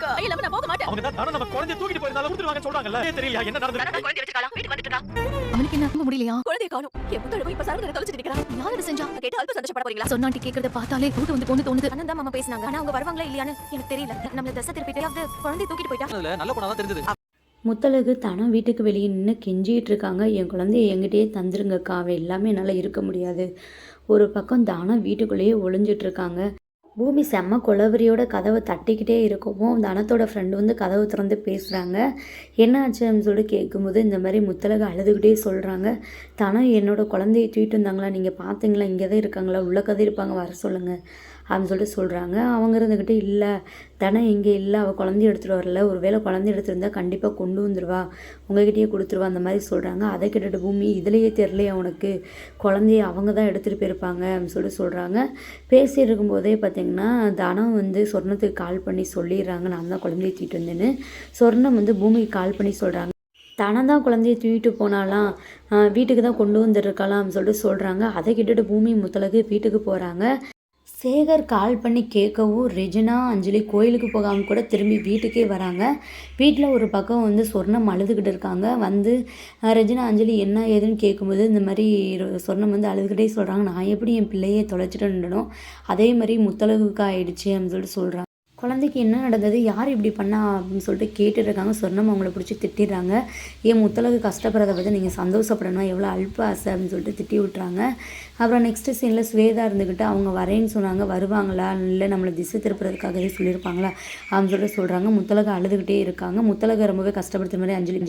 இருக்கா? இல்ல நான் போக மாட்டேன். அவங்க தான் நம்ம குழந்தைய தூக்கிட்டு போயிருந்தால கொடுத்துருவாங்க சொல்றாங்கல்ல. தெரியல என்ன நடந்துருக்கு. குழந்தை வச்சிருக்காளா? வீட்டுக்கு வந்துட்டா. அவனுக்கு என்ன நம்ப முடியலையா? குழந்தைய காணோம். என் முத்தழ போய் இப்ப சரவணனை தொலைச்சிட்டு நிக்கறான். யார் இத செஞ்சா? கேட்டு அல்ப சந்தோஷப்பட போறீங்களா? சொன்னாண்டி கேக்குறத பார்த்தாலே கூட்டு வந்து கொண்டு தோணுது. அண்ணன் தான் மாமா பேசினாங்க. ஆனா அவங்க வருவாங்களா இல்லையான்னு எனக்கு தெரியல. நம்மள தசை திருப்பிட்டே குழந்தைய தூக்கிட்டு போயிட்டா. அதுல நல்ல பொண்ணா தான் தெரிஞ்சது. முத்தழகு தானும் வீட்டுக்கு வெளியே நின்று கெஞ்சிகிட்டு இருக்காங்க. என் குழந்தைய என்கிட்டயே தந்துருங்கக்கா, அவ எல்லாமே என்னால் இருக்க முடியாது. ஒரு பக்கம் தானும் வீட்டுக்குள்ளேயே ஒளிஞ்சிட்டு இருக்காங்க. பூமி செம்ம குளவரியோட கதவை தட்டிக்கிட்டே இருக்கவும் தனத்தோட ஃப்ரெண்டு வந்து கதவை திறந்து பேசுகிறாங்க. என்ன ஆச்சு அப்படின்னு சொல்லிட்டு கேட்கும்போது இந்த மாதிரி முத்தழகு அழுதுகிட்டே சொல்கிறாங்க. தனம் என்னோட குழந்தைய தூக்கிட்டு வந்தாங்களா, நீங்கள் பார்த்தீங்களா, இங்கே தான் இருக்காங்களா, உள்ள கதை இருப்பாங்க, வர சொல்லுங்கள் அப்படின்னு சொல்லிட்டு சொல்கிறாங்க. அவங்க இருந்துக்கிட்டு இல்லை தனம் இங்கே இல்லை, அவள் குழந்தைய எடுத்துகிட்டு வரல, ஒரு வேளை குழந்தைய எடுத்துருந்தா கண்டிப்பாக கொண்டு வந்துடுவா, உங்ககிட்டயே கொடுத்துருவா அந்த மாதிரி சொல்கிறாங்க. அதை கேட்டுட்டு பூமி இதுலேயே தெரிலையா உனக்கு, குழந்தைய அவங்க தான் எடுத்துகிட்டு போயிருப்பாங்க அப்படின்னு சொல்லிட்டு சொல்கிறாங்க. பேசிகிட்டு இருக்கும்போதே பார்த்திங்கன்னா தனம் வந்து சொர்ணத்துக்கு கால் பண்ணி சொல்லிடுறாங்க, நான் தான் குழந்தைய தூக்கிட்டு வந்தேன்னு. சொர்ணம் வந்து பூமிக்கு கால் பண்ணி சொல்கிறாங்க. தனம் தான் குழந்தைய தூக்கிட்டு போனாலாம், வீட்டுக்கு தான் கொண்டு வந்துருக்கலாம் அப்படின்னு சொல்லிட்டு சொல்கிறாங்க. அதை கேட்டுட்டு பூமி முத்தழகு வீட்டுக்கு போகிறாங்க. சேகர் கால் பண்ணி கேட்கவும் ரெஜினா அஞ்சலி கோயிலுக்கு போகாமல் கூட திரும்பி வீட்டுக்கே வராங்க. வீட்டில் ஒரு பக்கம் வந்து சொர்ணம் அழுதுகிட்டு இருக்காங்க. வந்து ரெஜினா அஞ்சலி என்ன ஏதுன்னு கேட்கும்போது இந்த மாதிரி சொர்ணம் வந்து அழுதுகிட்டே சொல்கிறாங்க, நான் எப்படி என் பிள்ளையை தொலைச்சிட்டு நின்றனோ அதே மாதிரி முத்தழகுக்கு ஆயிடுச்சு அப்படின்னு சொல்லிட்டு சொல்கிறாங்க. குழந்தைக்கு என்ன நடந்தது, யார் இப்படி பண்ணா அப்படின்னு சொல்லிட்டு கேட்டுருக்காங்க. சொர்ணம் அவங்கள பிடிச்சி திட்டிடுறாங்க. ஏன் முத்தழகு கஷ்டப்படுறத பற்றி நீங்கள் சந்தோஷப்படணும், எவ்வளோ அல்ப ஆசை அப்படின்னு சொல்லிட்டு திட்டி விட்டுறாங்க. அப்புறம் நெக்ஸ்ட்டு சீனில் ஸ்வேதா இருந்துக்கிட்டு அவங்க வரேன்னு சொன்னாங்க, வருவாங்களா இல்லை நம்மளை திசை திருப்புறதுக்காகவே சொல்லியிருப்பாங்களா அப்படின்னு சொல்லிட்டு சொல்கிறாங்க. முத்தழகு அழுதுகிட்டே இருக்காங்க. முத்தழகு ரொம்பவே கஷ்டப்படுத்துற மாதிரி அஞ்சலி